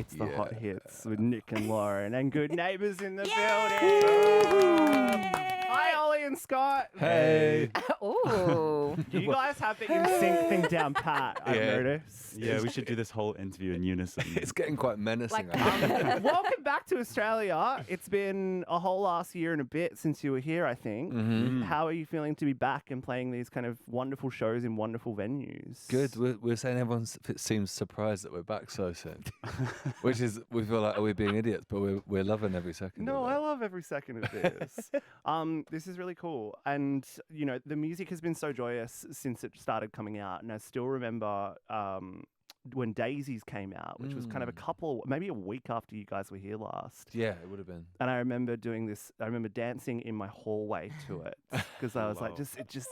It's the hot Yeah. hits with Nick and Loren and Good Neighbours in the building. Hi, Ollie and Scott. Hey. Oh. You guys have the in sync thing down pat, I've Yeah. noticed. Yeah, we should do this whole interview in unison. It's getting quite menacing. Like- I think. Welcome back to Australia. It's been a whole last year and a bit since you were here, I think. Mm-hmm. How are you feeling to be back and playing these kind of wonderful shows in wonderful venues? Good. We're saying everyone seems surprised that we're back so soon, which is we feel like are we being idiots, but we're loving every second. No, of it. I love every second of this. This is really cool. And, you know, the music has been so joyous since it started coming out. And I still remember when Daisies came out, which was kind of maybe a week after you guys were here last. Yeah, it would have been. And I remember doing this, I remember dancing in my hallway to it because I was like,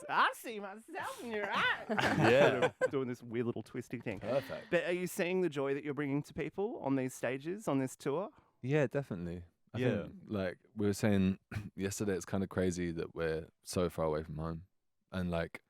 I see myself in your eyes. Yeah. Doing this weird little twisty thing. Perfect. But are you seeing the joy that you're bringing to people on these stages, on this tour? Yeah, definitely. I think, like we were saying yesterday, it's kind of crazy that we're so far away from home, and like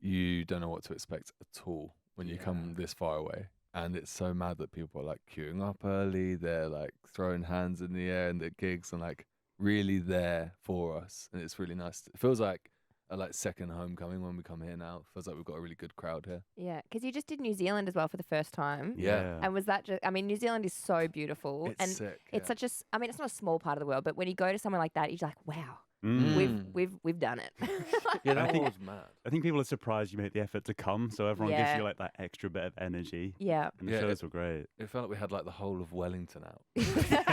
you don't know what to expect at all when you come this far away. And it's so mad that people are like queuing up early, they're like throwing hands in the air in the gigs and like really there for us. And it's really nice. It feels like a like second homecoming when we come here now. It feels like we've got a really good crowd here. Yeah, because you just did New Zealand as well for the first time. Yeah. And was that just, I mean, New Zealand is so beautiful. It's and sick, it's yeah. such a, I mean, it's not a small part of the world, but when you go to somewhere like that, you're like, wow, we've done it. Yeah, that I think- was mad. I think people are surprised you made the effort to come, so everyone gives Yeah. you like that extra bit of energy. Yeah. And the Yeah, shows were great. It felt like we had like the whole of Wellington out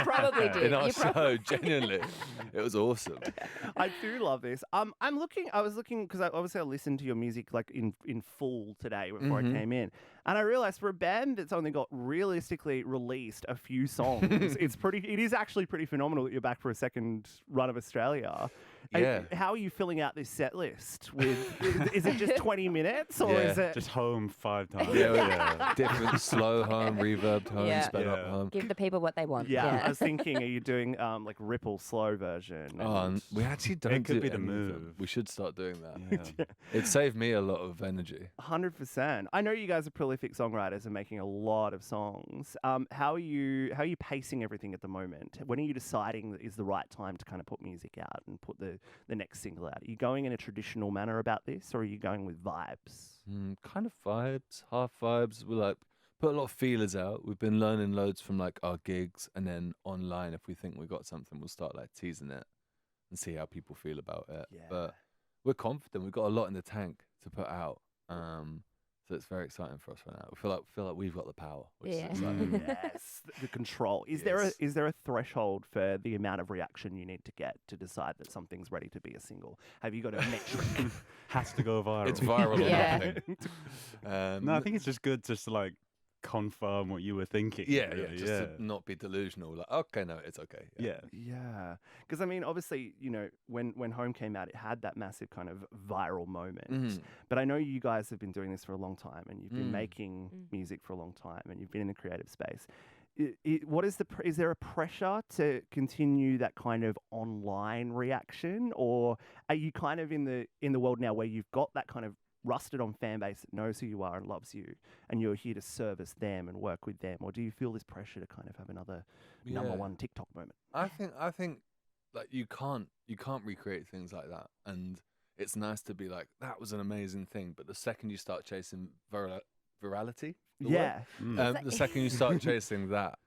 Probably did. in our You show. Genuinely, it was awesome. I do love this. I was looking because I listened to your music like in full today before I came in, and I realized for a band that's only got realistically released a few songs, it is actually pretty phenomenal that you're back for a second run of Australia. Yeah. How are you filling out this set list with? Is it just 20 minutes or Yeah. is it? Just home 5 times. Different slow home, reverbed home, Yeah. sped up Yeah. home. Give the people what they want. Yeah, I was thinking, are you doing like Ripple slow version? Oh, and we actually don't It could do be the any of them. move. We should start doing that. Yeah. It saved me a lot of energy. 100%. I know you guys are prolific songwriters and making a lot of songs. How are you pacing everything at the moment? When are you deciding that is the right time to kind of put music out and put the next single out? Are you going in a traditional manner about this, or are you going with vibes? Kind of vibes, half vibes. We like put a lot of feelers out. We've been learning loads from like our gigs, and then online, if we think we got something, we'll start like teasing it and see how people feel about it. Yeah. But we're confident. We've got a lot in the tank to put out. So it's very exciting for us right now. We feel like we've got the power. Which Yeah. is exciting. Yes, the control. Is Yes. there a threshold for the amount of reaction you need to get to decide that something's ready to be a single? Have you got a metric? Has to go viral. It's viral or Yeah. nothing. No, I think it's just good just to like confirm what you were thinking. yeah, really. just to not be delusional. Like, okay, no, it's okay. Yeah. Yeah, because I mean, obviously, you know, when Home came out, it had that massive kind of viral moment. But I know you guys have been doing this for a long time, and you've been making music for a long time, and you've been in the creative space. Is there a pressure to continue that kind of online reaction, or are you kind of in the world now where you've got that kind of rusted on fan base that knows who you are and loves you, and you're here to service them and work with them? Or do you feel this pressure to kind of have another number Yeah. one TikTok moment? I think like you can't recreate things like that, and it's nice to be like that was an amazing thing. But the second you start chasing virality, the Yeah. word? The second you start chasing that,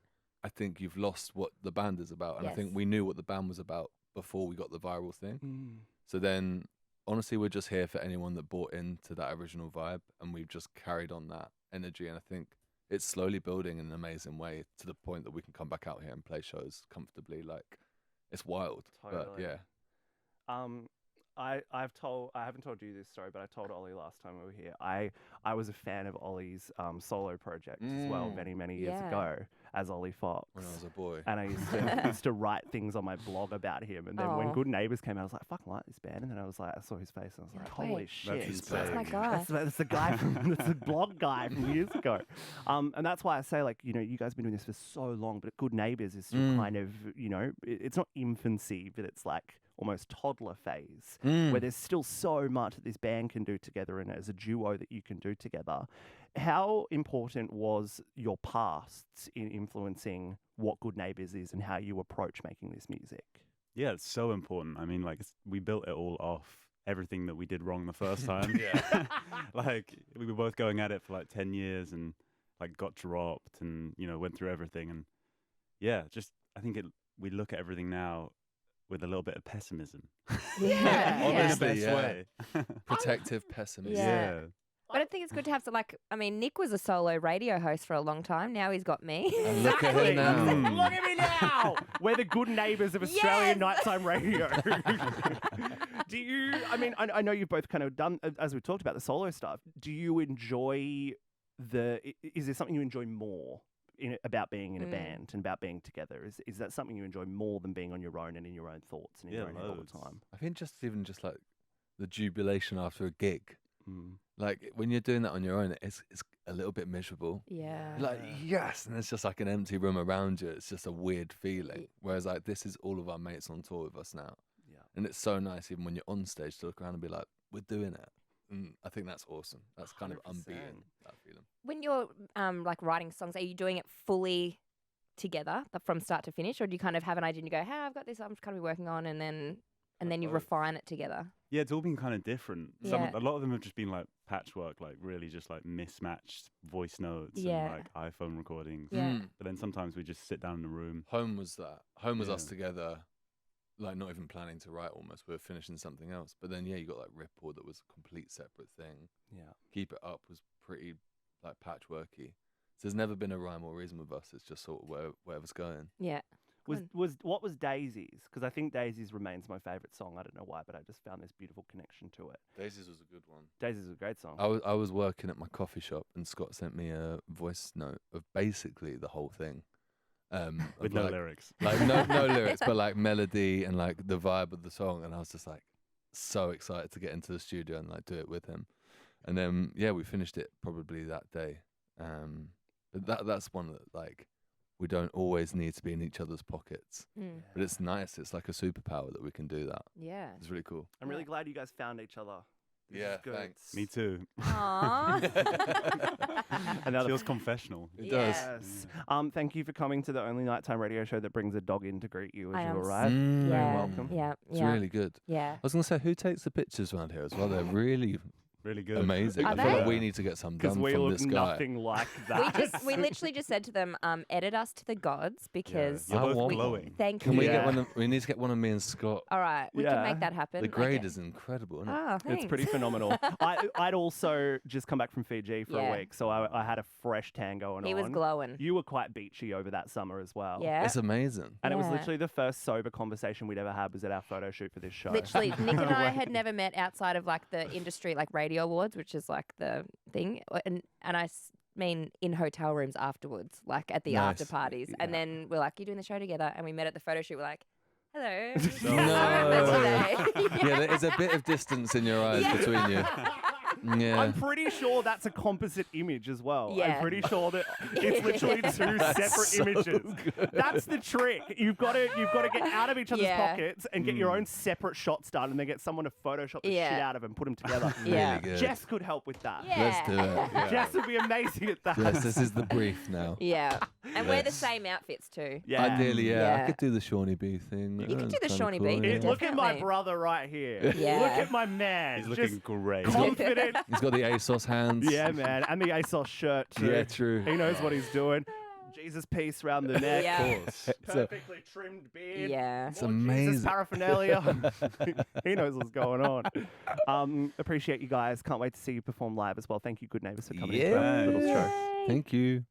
I think you've lost what the band is about. And I think Yes. we knew what the band was about before we got the viral thing. So then, honestly, we're just here for anyone that bought into that original vibe, and we've just carried on that energy. And I think it's slowly building in an amazing way to the point that we can come back out here and play shows comfortably. Like, it's wild. But Totally. yeah. I haven't told you this story, but I told Ollie last time we were here. I was a fan of Ollie's solo project as well many years Yeah. ago as Ollie Fox. When I was a boy. And I used to write things on my blog about him. And then when Oh. Good Neighbours came out, I was like, I fucking like this band. And then I was like, I saw his face and I was like, holy wait, shit. That's my guy. That's the guy that's the blog guy from years ago. And that's why I say, like, you know, you guys have been doing this for so long, but Good Neighbours is still kind of, you know, it's not infancy, but it's like almost toddler phase, where there's still so much that this band can do together and as a duo that you can do together. How important was your past in influencing what Good Neighbours is and how you approach making this music? Yeah, it's so important. I mean, like, we built it all off everything that we did wrong the first time. Like, we were both going at it for like 10 years and like got dropped and, you know, went through everything. And yeah, just, I think we look at everything now with a little bit of pessimism. Yeah. In Yeah. the best way. Protective pessimism. Yeah. But I think it's good to have Nick was a solo radio host for a long time. Now he's got me. And look at her now. Look at me now. We're the Good Neighbours of Australian nighttime radio. Do you, I mean, I know you've both kind of done, as we talked about, the solo stuff. Do you enjoy is there something you enjoy more about being in a band and about being together? Is that something you enjoy more than being on your own and in your own thoughts and in your own head all the time? I think even just like the jubilation after a gig. Like when you're doing that on your own, it's a little bit miserable. Yeah. Like, yes, and it's just like an empty room around you. It's just a weird feeling. Whereas like this is all of our mates on tour with us now. Yeah. And it's so nice even when you're on stage to look around and be like, we're doing it. And I think that's awesome. That's kind of 100%. unbeaten, that feeling. When you're like writing songs, are you doing it fully together from start to finish, or do you kind of have an idea and you go, "Hey, I've got this I'm kind of working on," and then you refine it together? Yeah, it's all been kind of different. Yeah. A lot of them have just been like patchwork, like really just like mismatched voice notes Yeah. and like iPhone recordings. Yeah. But then sometimes we just sit down in a room. Home was that. Home was us Yeah. together, like not even planning to write almost. We were finishing something else. But then, yeah, you got like Ripple that was a complete separate thing. Yeah. Keep It Up was pretty like patchworky. So there's never been a rhyme or reason with us. It's just sort of wherever's going. Yeah. What was Daisies? Because I think Daisies remains my favourite song. I don't know why, but I just found this beautiful connection to it. Daisies was a good one. Daisies is a great song. I was working at my coffee shop and Scott sent me a voice note of basically the whole thing. With no lyrics. Like no lyrics, but like melody and like the vibe of the song. And I was just like so excited to get into the studio and like do it with him. And then, yeah, we finished it probably that day. But that's one that like, we don't always need to be in each other's pockets. But it's nice. It's like a superpower that we can do that. Yeah. It's really cool. I'm really glad you guys found each other. This Yeah, is good. thanks. Me too. Another Feels confessional. It does. Yes. Thank you for coming to the only nighttime radio show that brings a dog in to greet you as I you am arrive. Mm. Very Yeah. welcome. Yeah. It's Yeah. really good. Yeah. I was going to say, who takes the pictures around here as well? They're really Really good. amazing. Are I feel like they? we need to get some Because done we from look this guy. nothing like We that. we literally just said to them, edit us to the gods because You're I both want glowing. thank Can you. we Yeah. get one? We need to get one of me and Scott. All right, we Yeah. can make that happen. The grade Okay. is incredible, isn't it? Oh, thanks. It's pretty phenomenal. I'd also just come back from Fiji for Yeah. a week, so I had a fresh tan going He on. was glowing. You were quite beachy over that summer as well. Yeah. It's amazing. And it was Yeah. literally the first sober conversation we'd ever had was at our photo shoot for this show. Literally, Nick and I had never met outside of like the industry, like radio awards, which is like the thing, and I mean in hotel rooms afterwards, like at the Nice. after parties, and then we're like, "You're doing the show together," and we met at the photo shoot. We're like, "Hello." No. Yeah, there is a bit of distance in your eyes between you. Yeah. I'm pretty sure that's a composite image as well. Yeah. I'm pretty sure that it's literally two separate so images. good. That's the trick. You've got to get out of each other's Yeah. pockets and get your own separate shots done, and then get someone to Photoshop the Yeah. shit out of them, put them together. Yeah. Really good. Jess could help with that. Yeah. Let's do it. Yeah. Jess would be amazing at that. Yes, this is the brief now. Yeah, and wear the Yes. same outfits too. Yeah. Ideally, yeah. Yeah. I could do the Shawnee B thing. You could That's do the kinda Shawnee cool, B. yeah. Look at my Definitely. brother right here. Yeah. Look at my man. He's looking Just great. confident. He's got the ASOS hands. Yeah, man. And the ASOS shirt too. Yeah, true. He knows what he's doing. Jesus piece round the neck. Yeah. Of course. Perfectly trimmed beard. Yeah. It's More amazing. Jesus paraphernalia. He knows what's going on. Appreciate you guys. Can't wait to see you perform live as well. Thank you, Good Neighbours, for coming in for our little show. Yay. Thank you.